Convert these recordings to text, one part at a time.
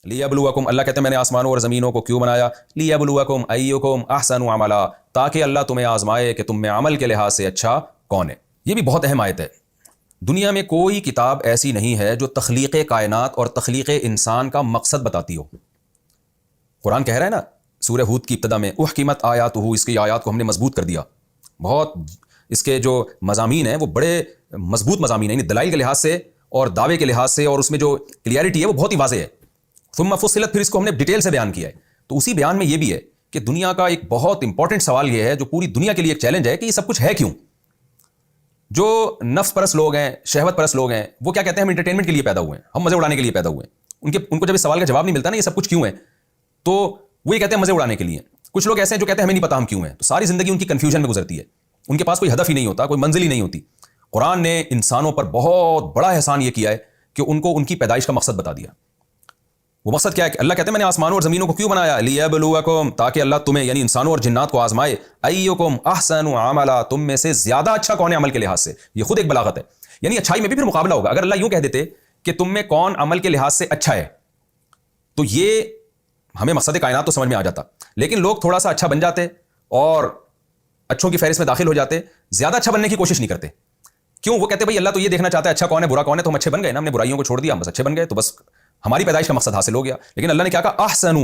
लियबलुवकुम, अल्लाह कहते हैं मैंने आसमानों और ज़मीनों को क्यों बनाया, लियबलुवकुम अय्युकुम अहसनु अमला, ताकि अल्लाह तुम्हें आजमाए कि तुम में अमल के लिहाज से अच्छा कौन है। ये भी बहुत अहम आयत है। दुनिया में कोई किताब ऐसी नहीं है जो तख्लीक़ कायनात और तख्लीक़ इंसान का मकसद बताती हो। कुरान कह रहा है ना सूरह हूद की इब्तदा में, उहकिमत आयातुहु, इसकी आयात को हमने मजबूत कर दिया। बहुत इसके जो मज़ामीन हैं वो बड़े मजबूत मज़ामीन हैं, दलाइल के लिहाज से और दावे के लिहाज से, और उसमें जो क्लियरिटी है वो बहुत ही वाज़ेह है। सुम्मा फुस्सिलत, फिर इसको हमने डिटेल से बयान किया है। तो उसी बयान में ये भी है कि दुनिया का एक बहुत इंपॉर्टेंट सवाल ये है जो पूरी दुनिया के लिए एक चैलेंज है कि ये सब कुछ है क्यों। जो नफ्स परस्त लोग हैं, शहवत परस्त लोग हैं, वो क्या कहते हैं हम एंटरटेनमेंट के लिए पैदा हुए हैं, हम मजे उड़ाने के लिए पैदा हुए हैं। उनको जब इस सवाल का जवाब नहीं मिलता ना ये सब कुछ क्यों है, तो वो ये कहते हैं मजे उड़ाने के लिए। कुछ लोग ऐसे हैं जो कहते हैं हमें नहीं पता हम क्यों हैं। तो सारी जिंदगी उनकी कंफ्यूजन में गुजरती है, उनके पास कोई हदफ ही नहीं होता, कोई मंजिल ही नहीं होती। कुरान ने इंसानों पर बहुत बड़ा एहसान ये किया है कि उनको उनकी पैदाइश का मकसद बता दिया। वो मकसद क्या है? अल्लाह कहते हैं मैंने आसमानों और ज़मीनों को क्यों बनाया, लियबलुवकुम, ताकि अल्लाह तुम्हें यानी इंसानों और जिन्नात को आजमाए, अय्युकुम अहसनु अमला, तुम में से ज्यादा अच्छा कौन है अमल के लिहाज से। ये खुद एक बलागत है, यानी अच्छाई में भी फिर मुकाबला होगा। अगर अल्लाह यूं कह देते कि तुम में कौन अमल के लिहाज से अच्छा है, तो ये हमें मकसद कायनात तो समझ में आ जाता। लेकिन लोग थोड़ा सा अच्छा बन जाते और अच्छों की फहरिस्त में दाखिल हो जाते, ज्यादा अच्छा बनने की कोशिश नहीं करते। क्यों? वो कहते भाई अल्लाह तो ये देखना चाहता है अच्छा कौन है बुरा कौन है, तो हम अच्छे बन गए ना, हमने बुराइयों को छोड़ दिया, हम बस अच्छे बन गए, तो बस हमारी पैदाइश का मकसद हासिल हो गया। लेकिन अल्लाह ने क्या कहा, अहसनु,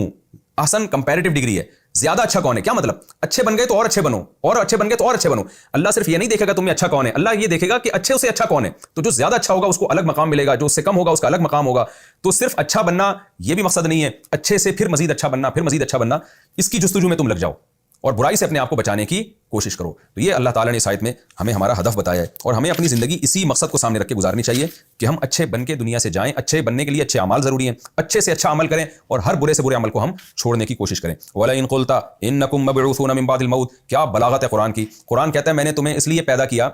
अहसन कंपैरेटिव डिग्री है, ज्यादा अच्छा कौन है। क्या मतलब? अच्छे बन गए तो और अच्छे बनो, और अच्छे बन गए तो और अच्छे बनो। अल्लाह सिर्फ ये नहीं देखेगा तुम में अच्छा कौन है, अल्लाह ये देखेगा कि अच्छे से अच्छा कौन है। तो जो ज्यादा अच्छा होगा उसको अलग मकाम मिलेगा, जो उससे कम होगा उसका अलग मकाम होगा। तो सिर्फ अच्छा बनना ये भी मकसद नहीं है, अच्छे से फिर मजीद अच्छा बनना, फिर मजीद अच्छा बनना, इसकी जुस्तजू में तुम लग जाओ और बुराई से अपने आप को बचाने की कोशिश करो। तो ये अल्लाह ताला ने इस आयत में हमें हमारा हदफ बताया है, और हमें अपनी ज़िंदगी इसी मकसद को सामने रख के गुजारनी चाहिए कि हम अच्छे बन के दुनिया से जाएं। अच्छे बनने के लिए अच्छे अमाल ज़रूरी हैं, अच्छे से अच्छा अमल करें और हर बुरे से बुरे अमल को हम छोड़ने की कोशिश करें। वला इन क़ुल्ता इन्नकुम मबऊसून मिन बादिल मौत, क्या बलागत है कुरान की। कुरान कहता है मैंने तुम्हें इसलिए पैदा किया,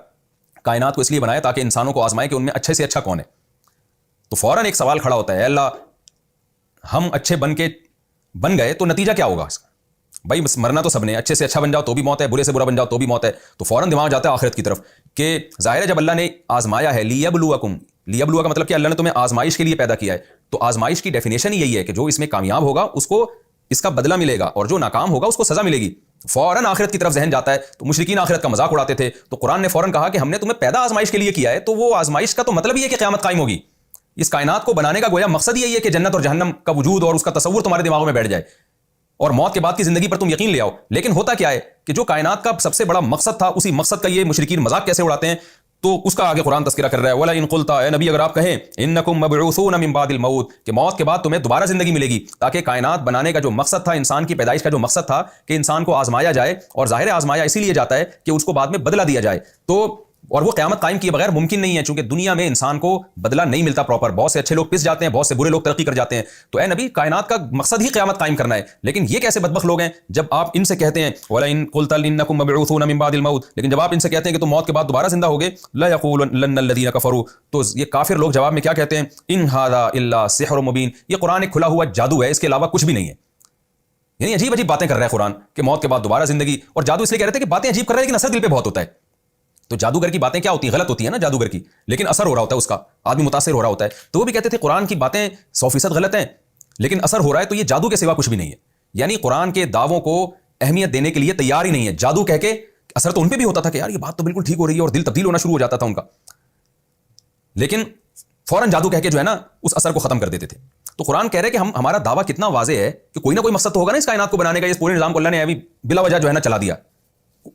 कायनात को इसलिए बनाया ताकि इंसानों को आजमाए कि उनमें अच्छे से अच्छा कौन है। तो फ़ौरन एक सवाल खड़ा होता है, अल्लाह हम अच्छे बन गए तो नतीजा क्या होगा इसका? भाई बस मरना तो सबने, अच्छे से अच्छा बन जाओ तो भी मौत है, बुरे से बुरा बन जाओ तो भी मौत है। तो फौरन दिमाग जाता है आखिरत की तरफ कि जाहिर है जब अल्लाह ने आजमाया है, लियबलुवकुम, लियबलुवा का मतलब कि अल्लाह ने तुम्हें आजमाइश के लिए पैदा किया है। तो आजमाइश की डेफिनेशन यही है कि जो इसमें कामयाब होगा उसको इसका बदला मिलेगा और जो नाकाम होगा उसको सजा मिलेगी। फौरन आखिरत की तरफ जहन जाता है। तो मुशरिकीन आखिरत का मजाक उड़ाते थे, तो कुरान ने फौरन कहा कि हमने तुम्हें पैदा आजमाइश के लिए किया है, तो वो आजमाइश का तो मतलब ही है कि क़यामत कायम होगी। इस कायनात को बनाने का गोया मकसद यही है कि जन्नत और जहन्नम का वजूद और उसका तसव्वुर तुम्हारे दिमागों में बैठ जाए और मौत के बाद की जिंदगी पर तुम यकीन ले आओ। लेकिन होता क्या है कि जो कायनात का सबसे बड़ा मकसद था, उसी मकसद का ये मुशरिकीन मजाक कैसे उड़ाते हैं, तो उसका आगे कुरान तज़किरा कर रहा है। वला इन क़ुल्ता, ए नबी अगर आप कहें, इन्नकुम मबऊसून मिन बादिल मौत, कि मौत के बाद तुम्हें दोबारा जिंदगी मिलेगी, ताकि कायनात बनाने का जो मकसद था, इंसान की पैदाइश का जो मकसद था कि इंसान को आजमाया जाए, और जाहिर है आजमाया इसीलिए जाता है कि उसको बाद में बदला दिया जाए। तो और वो क़यामत कायम किए बगैर मुमकिन नहीं है, चूंकि दुनिया में इंसान को बदला नहीं मिलता प्रॉपर। बहुत से अच्छे लोग पिस जाते हैं, बहुत से बुरे लोग तरक्की कर जाते हैं। तो ए नबी, कायनात का मकसद ही क़यामत कायम करना है। लेकिन ये कैसे बदबख्त लोग हैं जब आप इनसे कहते हैं वला इन क़ुल्ता इन्नकुम मबऊसून मिन बादिल मौत, लेकिन जब आप इनसे कहते हैं कि तुम मौत के बाद दोबारा जिंदा होगे, ला यक़ूलुन्न अल्लज़ीना कफ़रू, तो ये काफिर लोग जवाब में क्या कहते हैं, इन हाज़ा इल्ला सिहरुम मुबीन, ये कुरान एक खुला हुआ जादू है, इसके अलावा कुछ भी नहीं है। यानी अजीब अजीब बातें कर रहा है कुरान कि मौत के बाद दोबारा जिंदगी, और जादू इसलिए कह रहे थे कि बातें अजीब कर रहे हैं लेकिन असर दिल पे बहुत होता है। तो जादूगर की बातें क्या होती हैं? गलत होती है ना जादूगर की, लेकिन असर हो रहा होता है उसका, आदमी मुतासिर हो रहा होता है। तो वो भी कहते थे कुरान की बातें 100% गलत हैं लेकिन असर हो रहा है, तो ये जादू के सिवा कुछ भी नहीं है। यानी कुरान के दावों को अहमियत देने के लिए तैयार ही नहीं है। जादू कह के असर तो उन पे भी होता था कि यार ये बात तो बिल्कुल ठीक हो रही है, और दिल तब्दील होना शुरू हो जाता था उनका, लेकिन फौरन जादू कह के जो है ना उस असर को खत्म कर देते थे। तो कुरान कह रहे हैं कि हमारा दावा कितना वाज़ेह है कि कोई ना कोई मकसद तो होगा ना इस कायनात को बनाने का। इस पूरे निज़ाम को अल्लाह ने अभी बिला वजह जो है ना चला दिया,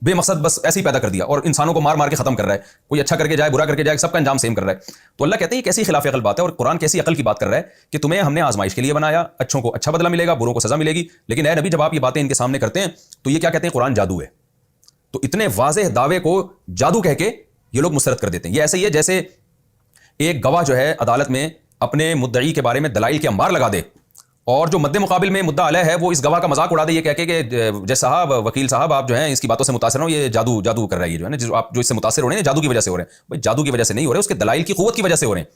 बेमकसद बस ऐसे ही पैदा कर दिया, और इंसानों को मार मार के खत्म कर रहा है। कोई अच्छा करके जाए, बुरा करके जाए, सबका अंजाम सेम कर रहा है। तो अल्लाह कहते हैं कैसी खिलाफ अकल बात है, और कुरान कैसी अकल की बात कर रहा है कि तुम्हें हमने आजमाइश के लिए बनाया, अच्छों को अच्छा बदला मिलेगा, बुरों को सजा मिलेगी। लेकिन ए नबी, जब आप ये बातें इनके सामने करते हैं तो ये क्या कहते हैं, कुरान जादू है। तो इतने वाज़ेह दावे को जादू कह के ये लोग मुस्तरद कर देते हैं। ये ऐसे ही है जैसे एक गवाह जो है अदालत में अपने मुद्दई के बारे में दलाइल के अंबार लगा दे, और जो मद्दे मुकाबिल में मुद्दा अलह है वो इस गवाह का मजाक उड़ा दे, ये कह के कि जय साहब, वकील साहब, आप जो हैं इसकी बातों से मुतासिर हो, ये जादू कर रहा है, ये जो है ना, आप जो इससे मुतासिर हो रहे हैं जादू की वजह से हो रहे हैं। भाई जादू की वजह से नहीं हो रहे, उसके दलाइल की क़ुव्वत की वजह से हो रहे हैं।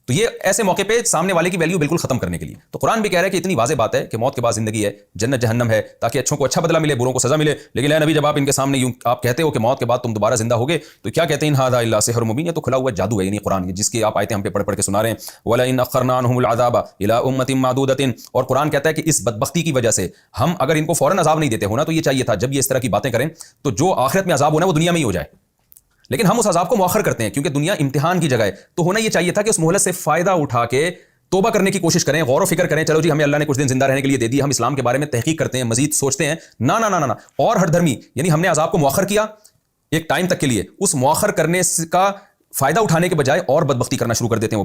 تو یہ ایسے موقع پہ سامنے والے کی ویلیو بالکل ختم کرنے کے لیے. تو قرآن بھی کہہ رہا ہے کہ اتنی واضح بات ہے کہ موت کے بعد زندگی ہے, جنت جہنم ہے, تاکہ اچھوں کو اچھا بدلہ ملے, بروں کو سزا ملے. لیکن اے نبی, جب آپ ان کے سامنے یوں آپ کہتے ہو کہ موت کے بعد تم دوبارہ زندہ ہوگے, تو کیا کہتے ہیں؟ ان ھذا الا سحر مبین, یہ تو کھلا ہوا جادو ہے, یعنی قرآن جس کی آپ آیتیں ہم پہ پڑھ پڑھ کے سنا رہے ہیں. وَلَئِنْ أَخَّرْنَا عَنْهُمُ الْعَذَابَ إِلَىٰ أُمَّةٍ مَّعْدُودَةٍ, اور قرآن کہتا ہے کہ اس بدبختی کی وجہ سے ہم اگر ان کو فوراً عذاب نہیں دیتے ہونا, تو یہ چاہیے تھا جب یہ اس طرح کی باتیں کریں تو جو آخرت میں عذاب ہونا ہے وہ دنیا میں ہی ہو جائے. لیکن ہم اس عذاب کو مؤخر کرتے ہیں کیونکہ دنیا امتحان کی جگہ ہے. تو ہونا یہ چاہیے تھا کہ اس مہلت سے فائدہ اٹھا کے توبہ کرنے کی کوشش کریں, غور و فکر کریں, چلو جی ہمیں اللہ نے کچھ دن زندہ رہنے کے لیے دے دی, ہم اسلام کے بارے میں تحقیق کرتے ہیں, مزید سوچتے ہیں. نا نا نا نا, اور ہر دھرمی, یعنی ہم نے عذاب کو مؤخر کیا ایک ٹائم تک کے لیے, اس مؤخر کرنے کا فائدہ اٹھانے کے بجائے اور بدبختی کرنا شروع کر دیتے ہیں.